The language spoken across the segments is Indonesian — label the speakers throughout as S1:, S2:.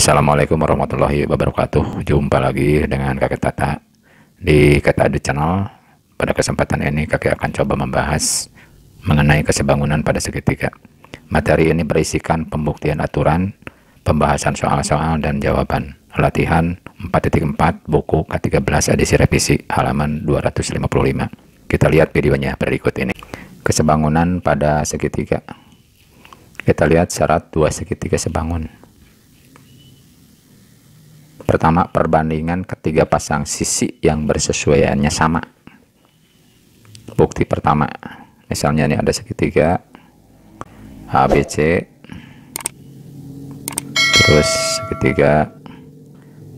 S1: Assalamualaikum warahmatullahi wabarakatuh. Jumpa lagi dengan kakek Tata di Kata Adu Channel. Pada kesempatan ini kakek akan coba membahas mengenai kesebangunan pada segitiga. Materi ini berisikan pembuktian aturan, pembahasan soal-soal dan jawaban. Latihan 4.4 buku K13 edisi revisi halaman 255. Kita lihat videonya berikut ini. Kesebangunan pada segitiga. Kita lihat syarat dua segitiga sebangun. Pertama, perbandingan ketiga pasang sisi yang bersesuaiannya sama. Bukti pertama, misalnya ini ada segitiga ABC, terus segitiga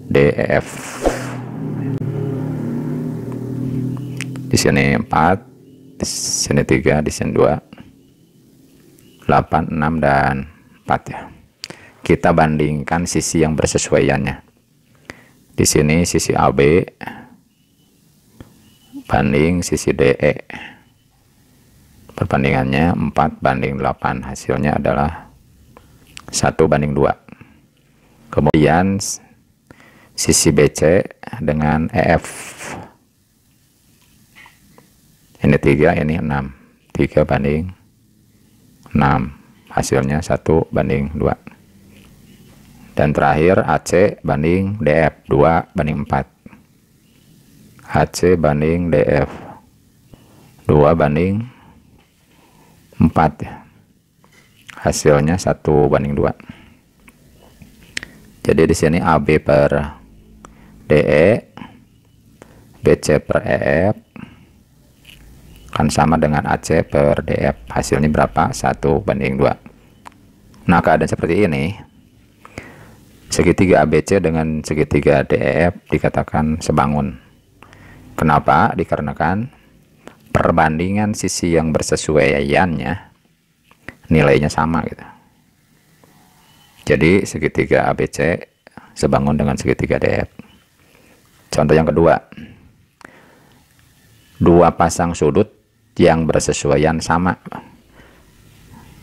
S1: DEF. Di sini 4, di sini 3, di sini 2, 8, 6 dan 4 ya. Kita bandingkan sisi yang bersesuaiannya. Di sini sisi AB banding sisi DE. Perbandingannya 4:8. Hasilnya adalah 1:2. Kemudian sisi BC dengan EF. Ini 3, ini 6. 3:6. Hasilnya 1:2. Dan terakhir AC banding DF 2:4. AC banding DF 2:4 ya. Hasilnya 1:2. Jadi di sini AB per DE, BC per EF kan sama dengan AC per DF. Hasilnya berapa? 1:2. Nah, keadaan seperti ini, segitiga ABC dengan segitiga DEF dikatakan sebangun. Kenapa? Dikarenakan perbandingan sisi yang bersesuaiannya nilainya sama gitu. Jadi segitiga ABC sebangun dengan segitiga DEF. Contoh yang kedua, dua pasang sudut yang bersesuaian sama.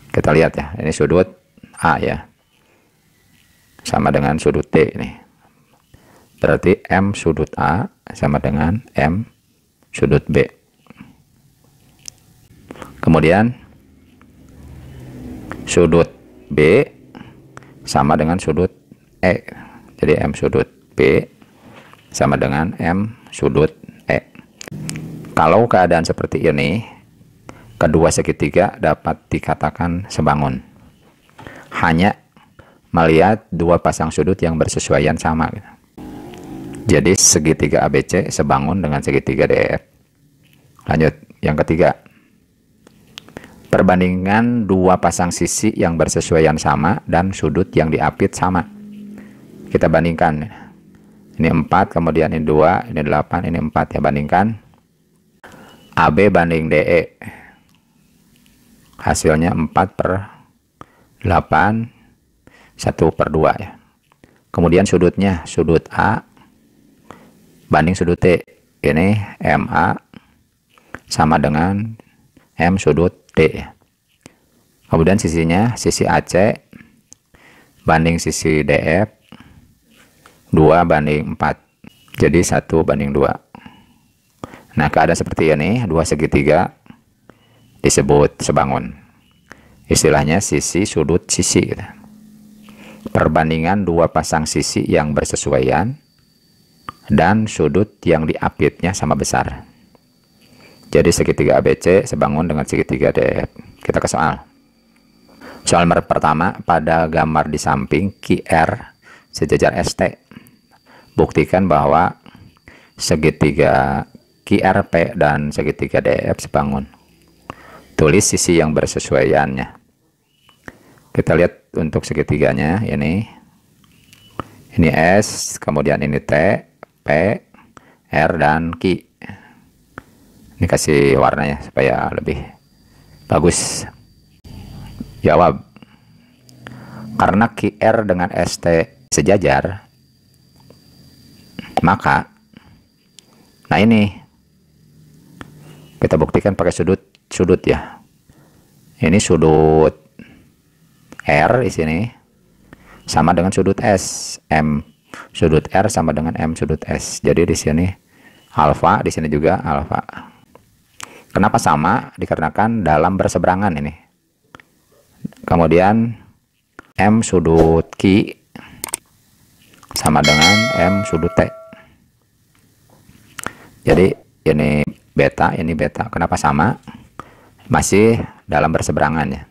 S1: Kita lihat ya, ini sudut A ya, sama dengan sudut D ini. Berarti M sudut A sama dengan M sudut B. Kemudian sudut B sama dengan sudut E. Jadi M sudut B sama dengan M sudut E. Kalau keadaan seperti ini, kedua segitiga dapat dikatakan sebangun. Hanya melihat dua pasang sudut yang bersesuaian sama. Jadi segitiga ABC sebangun dengan segitiga DEF. Lanjut, yang ketiga, perbandingan dua pasang sisi yang bersesuaian sama dan sudut yang diapit sama. Kita bandingkan. Ini 4, kemudian ini 2, ini 8, ini 4 ya. Bandingkan AB banding DE. Hasilnya 4/8, 1/2 ya. Kemudian sudutnya, sudut A banding sudut T. Ini MA sama dengan M sudut D ya. Kemudian sisinya, sisi AC banding sisi DF 2/4. Jadi 1/2. Nah, keadaan seperti ini, dua segitiga disebut sebangun. Istilahnya sisi sudut sisi gitu. Perbandingan dua pasang sisi yang bersesuaian dan sudut yang diapitnya sama besar. Jadi segitiga ABC sebangun dengan segitiga DF. Kita ke soal. Soal pertama, pada gambar di samping QR sejajar ST. Buktikan bahwa segitiga QRP dan segitiga DF sebangun. Tulis sisi yang bersesuaiannya. Kita lihat untuk segitiganya, ini S, kemudian ini T, P, R, dan Q. Ini kasih warnanya supaya lebih bagus. Jawab. Karena QR dengan ST sejajar, maka, nah ini kita buktikan pakai sudut ya. Ini sudut R di sini sama dengan sudut S. M sudut R sama dengan M sudut S. Jadi di sini alfa, di sini juga alfa. Kenapa sama? Dikarenakan dalam berseberangan ini. Kemudian M sudut Q sama dengan M sudut T. Jadi ini beta, ini beta. Kenapa sama? Masih dalam berseberangan ya.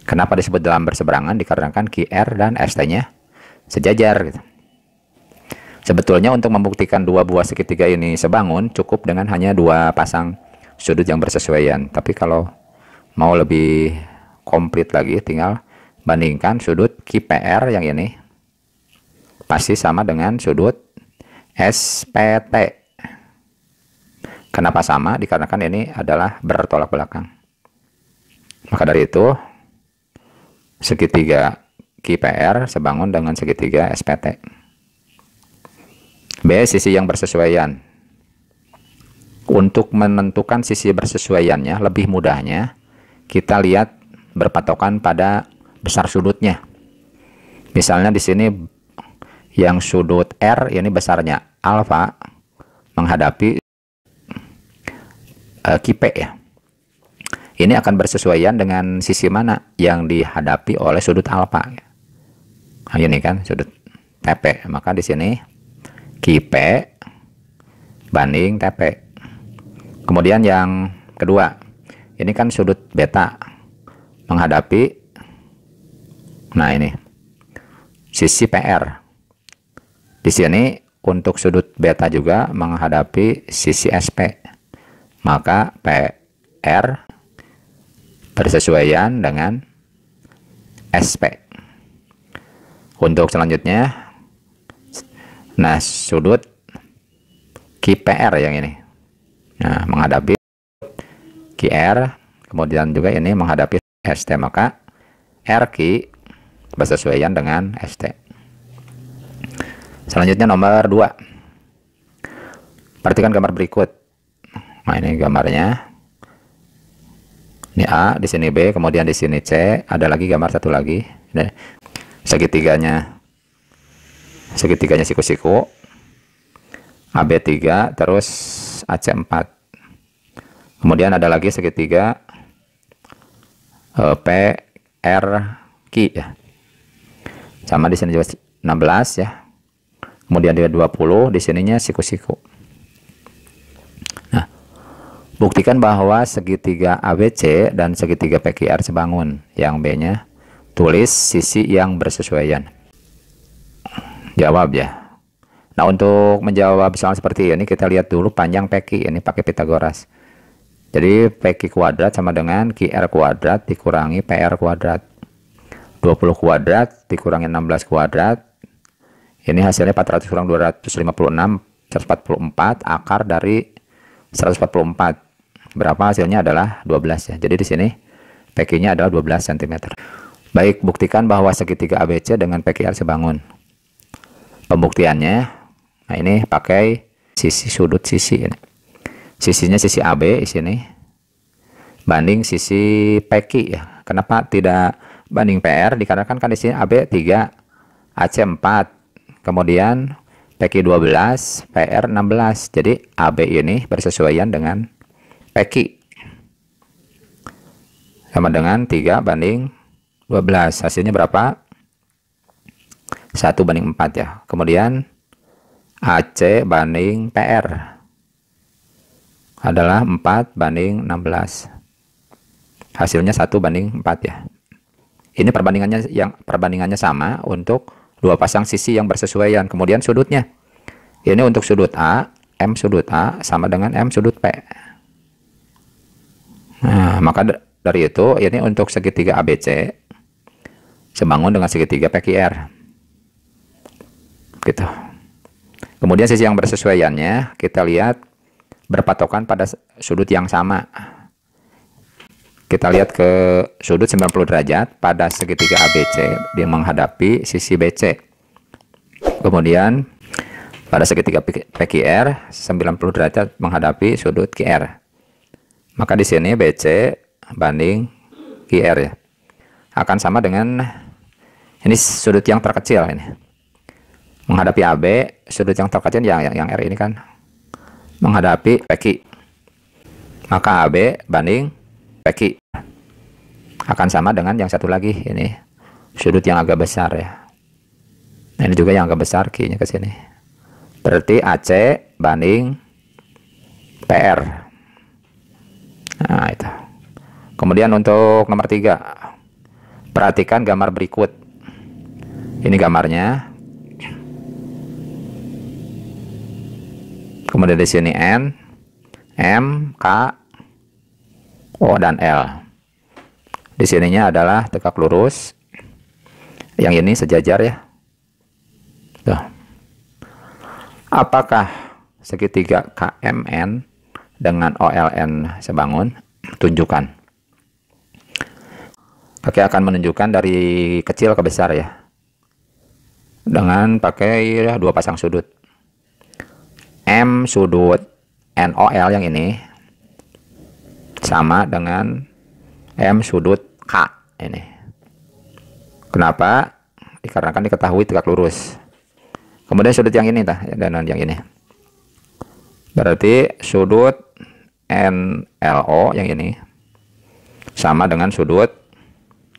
S1: Kenapa disebut dalam berseberangan? Dikarenakan QR dan ST-nya sejajar gitu. Sebetulnya untuk membuktikan dua buah segitiga ini sebangun cukup dengan hanya dua pasang sudut yang bersesuaian. Tapi kalau mau lebih komplit lagi, tinggal bandingkan sudut QPR yang ini pasti sama dengan sudut SPT. Kenapa sama? Dikarenakan ini adalah bertolak belakang. Maka dari itu segitiga QPR sebangun dengan segitiga SPT. B. Sisi yang bersesuaian. Untuk menentukan sisi bersesuaiannya lebih mudahnya kita lihat berpatokan pada besar sudutnya. Misalnya di sini yang sudut R ini besarnya alfa menghadapi QP ya. Ini akan bersesuaian dengan sisi mana yang dihadapi oleh sudut alfa. Nah, ini kan sudut TP. Maka di sini QP banding TP. Kemudian yang kedua, ini kan sudut beta menghadapi, nah ini sisi PR. Di sini untuk sudut beta juga menghadapi sisi SP. Maka PR bersesuaian dengan SP. Untuk selanjutnya, nah sudut QPR yang ini, nah menghadapi QR, kemudian juga ini menghadapi ST, maka RQ bersesuaian dengan ST. Selanjutnya nomor 2. Perhatikan gambar berikut. Nah ini gambarnya. Ini A, di sini B, kemudian di sini C, ada lagi gambar satu lagi. Ini segitiganya siku-siku. AB3 terus AC4. Kemudian ada lagi segitiga PRQ ya. Sama di sini juga 16 ya. Kemudian dia 20, di sininya siku-siku. Nah, buktikan bahwa segitiga ABC dan segitiga PQR sebangun. Yang B-nya tulis sisi yang bersesuaian. Jawab ya. Nah, untuk menjawab soal seperti ini kita lihat dulu panjang PQ ini pakai Pitagoras. Jadi PQ kuadrat sama dengan QR kuadrat dikurangi PR kuadrat. 20 kuadrat dikurangi 16 kuadrat. Ini hasilnya 400 kurang 256, 144 akar dari 144. Berapa hasilnya adalah 12 ya. Jadi di sini PQ-nya adalah 12 cm. Baik, buktikan bahwa segitiga ABC dengan PQR sebangun. Pembuktiannya, nah ini pakai sisi sudut sisi ini. Sisinya sisi AB di sini banding sisi PQ ya. Kenapa tidak banding PR? Dikarenakan kan di sini AB 3, AC 4. Kemudian PQ 12, PR 16. Jadi AB ini bersesuaian dengan PQ. Sama dengan 3 banding 12. Hasilnya berapa? 1 banding 4 ya. Kemudian AC banding PR adalah 4 banding 16. Hasilnya 1 banding 4 ya. Ini perbandingannya sama untuk dua pasang sisi yang bersesuaian. Kemudian sudutnya. Ini untuk sudut A, M sudut A sama dengan M sudut P. Nah, maka dari itu ini untuk segitiga ABC sebangun dengan segitiga PQR. Gitu. Kemudian sisi yang bersesuaiannya kita lihat berpatokan pada sudut yang sama. Kita lihat ke sudut 90 derajat pada segitiga ABC dia menghadapi sisi BC. Kemudian pada segitiga PQR 90 derajat menghadapi sudut QR. Maka di sini BC banding QR ya. Akan sama dengan Ini sudut yang terkecil ini. Menghadapi AB, sudut yang terkecil yang R ini kan menghadapi PQ. Maka AB banding PQ akan sama dengan yang satu lagi ini, sudut yang agak besar ya. Nah, ini juga yang agak besar, Q-nya ke sini. Berarti AC banding PR. Nah, itu. Kemudian untuk nomor 3, perhatikan gambar berikut. Ini gambarnya. Kemudian di sini N, M, K, O, dan L. Di sininya adalah tegak lurus. Yang ini sejajar ya. Tuh. Apakah segitiga KMN dengan OLN sebangun? Tunjukkan. Oke, akan menunjukkan dari kecil ke besar ya. Dengan pakai dua pasang sudut. M sudut NOL yang ini sama dengan M sudut K ini. Kenapa? Dikarenakan diketahui tegak lurus. Kemudian sudut yang ini dan yang ini. Berarti sudut NLO yang ini sama dengan sudut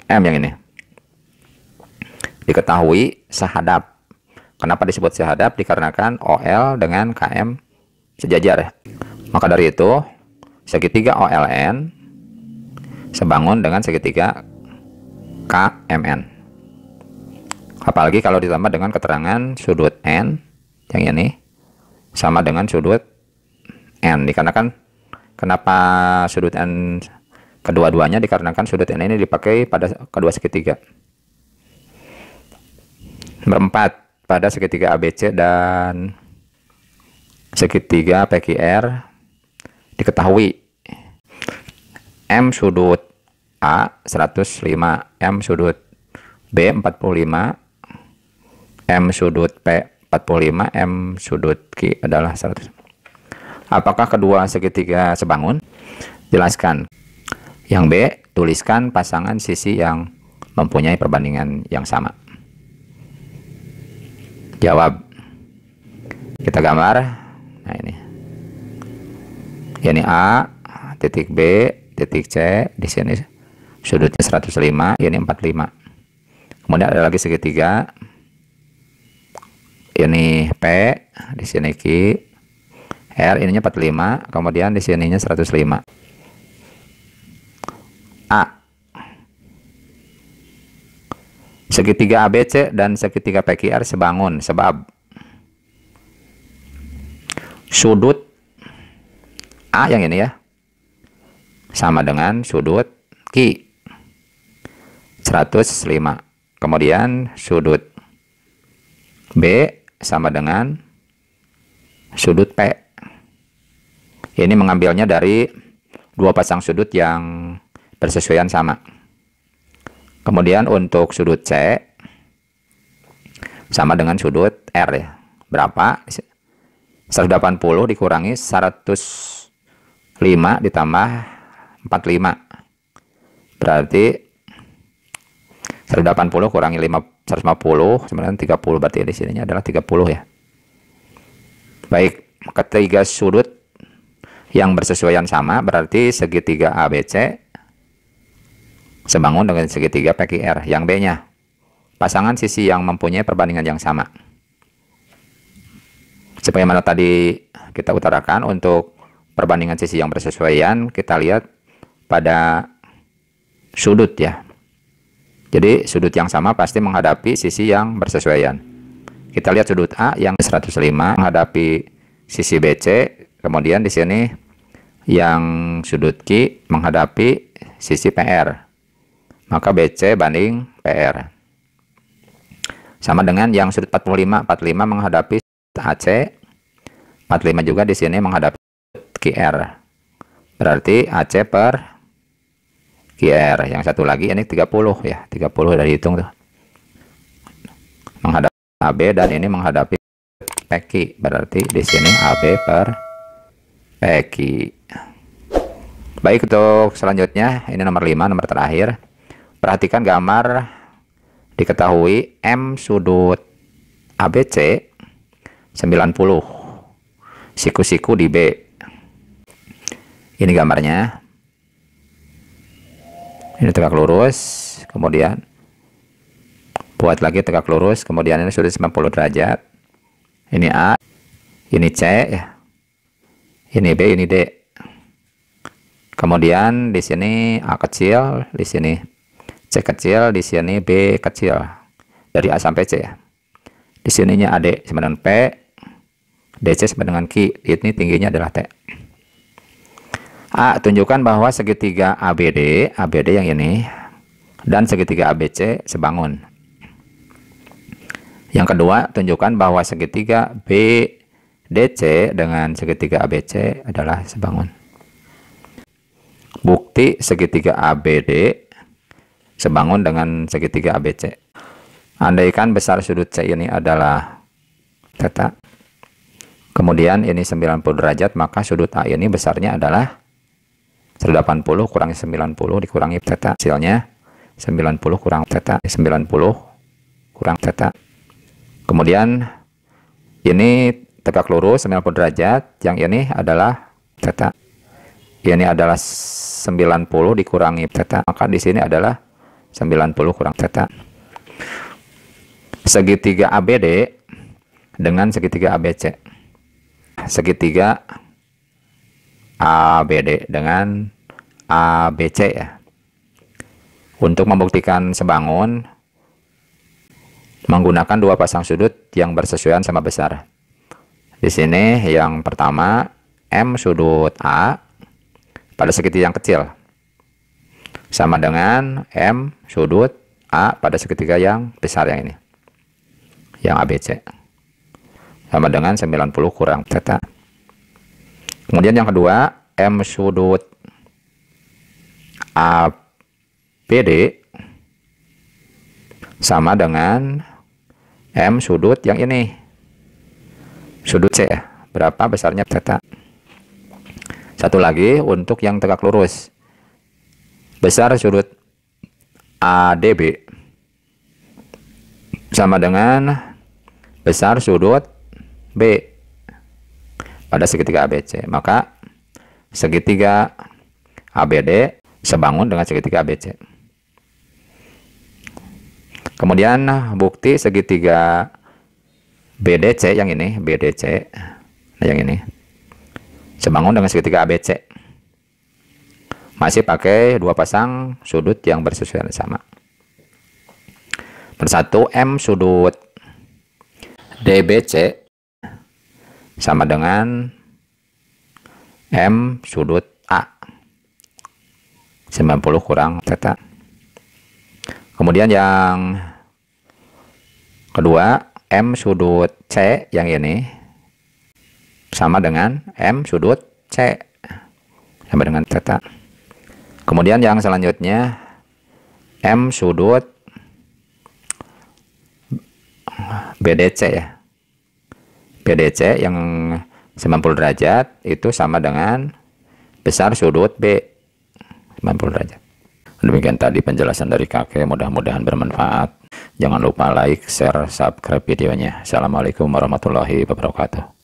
S1: M yang ini. Diketahui sehadap. Kenapa disebut sehadap? Dikarenakan OL dengan KM sejajar. Maka dari itu segitiga OLN sebangun dengan segitiga KMN. Apalagi kalau ditambah dengan keterangan sudut N yang ini sama dengan sudut N. Dikarenakan kenapa sudut N kedua-duanya? Dikarenakan sudut N ini dipakai pada kedua segitiga. Nomor 4, pada segitiga ABC dan segitiga PQR diketahui M sudut A 105, M sudut B 45, M sudut P 45, M sudut Q adalah 100. Apakah kedua segitiga sebangun? Jelaskan. Yang B, tuliskan pasangan sisi yang mempunyai perbandingan yang sama. Jawab. Kita gambar. Nah, ini A, titik B, titik C, di sini sudutnya 105, ini 45. Kemudian ada lagi segitiga. Ini P, di sini Q, R ininya 45, kemudian di sininya 105. A. Segitiga ABC dan segitiga PQR sebangun sebab sudut A yang ini ya sama dengan sudut Q 105. Kemudian sudut B sama dengan sudut P. Ini mengambilnya dari dua pasang sudut yang bersesuaian sama. Kemudian untuk sudut C sama dengan sudut R ya. Berapa? 180 dikurangi 105 ditambah 45. Berarti 180 kurangi 150 sebenarnya 30, berarti di sininya adalah 30 ya. Baik, ketiga sudut yang bersesuaian sama berarti segitiga ABC sebangun dengan segitiga PQR. Yang B-nya pasangan sisi yang mempunyai perbandingan yang sama. Sebagaimana tadi kita utarakan, untuk perbandingan sisi yang bersesuaian kita lihat pada sudut ya. Jadi sudut yang sama pasti menghadapi sisi yang bersesuaian. Kita lihat sudut A yang 105 menghadapi sisi BC, kemudian di sini yang sudut Q menghadapi sisi PR. Maka BC banding PR. Sama dengan yang sudut 45, 45 menghadapi AC, 45 juga di sini menghadapi QR. Berarti AC per QR. Yang satu lagi ini 30 ya, 30 dari hitung tuh. Menghadapi AB dan ini menghadapi PQ. Berarti di sini AB per PQ. Baik, untuk selanjutnya ini nomor 5, nomor terakhir. Perhatikan gambar Diketahui M sudut ABC 90. Siku-siku di B. Ini gambarnya. Ini tegak lurus, kemudian buat lagi tegak lurus, kemudian ini sudut 90 derajat. Ini A, ini C, ya. Ini B, ini D. Kemudian di sini A kecil, di sini C kecil, di sini B kecil. Dari A sampai C ya. Di sininya AD sama dengan P, DC sama dengan Q. Ini tingginya adalah T. A, tunjukkan bahwa segitiga ABD yang ini, dan segitiga ABC sebangun. Yang kedua, tunjukkan bahwa segitiga BDC dengan segitiga ABC adalah sebangun. Bukti segitiga ABD sebangun dengan segitiga ABC. Andaikan besar sudut C ini adalah theta, kemudian ini 90 derajat, maka sudut A ini besarnya adalah 180 kurangi 90 dikurangi theta, hasilnya 90 kurang theta, 90 kurang theta. Kemudian ini tegak lurus 90 derajat, yang ini adalah theta. Ini adalah 90 dikurangi theta, maka di sini adalah 90 kurang theta. Segitiga ABD dengan segitiga ABC. Segitiga ABD dengan ABC ya. Untuk membuktikan sebangun, menggunakan dua pasang sudut yang bersesuaian sama besar. Di sini yang pertama M sudut A pada segitiga yang kecil sama dengan M sudut A pada segitiga yang besar yang ini, yang ABC, sama dengan 90 kurang theta. Kemudian yang kedua, M sudut ABD sama dengan M sudut yang ini, sudut C ya. Berapa besarnya theta? Satu lagi untuk yang tegak lurus. Besar sudut ADB sama dengan besar sudut B pada segitiga ABC. Maka segitiga ABD sebangun dengan segitiga ABC. Kemudian bukti segitiga BDC yang ini, BDC, nah yang ini sebangun dengan segitiga ABC. Masih pakai dua pasang sudut yang bersesuaian sama. Persatu, M sudut DBC sama dengan M sudut A 90 kurang theta. Kemudian yang kedua, M sudut C yang ini sama dengan M sudut C sama dengan theta. Kemudian yang selanjutnya M sudut BDC ya. BDC yang 90 derajat itu sama dengan besar sudut B 90 derajat. Demikian tadi penjelasan dari kakek, mudah-mudahan bermanfaat. Jangan lupa like, share, subscribe videonya. Assalamualaikum warahmatullahi wabarakatuh.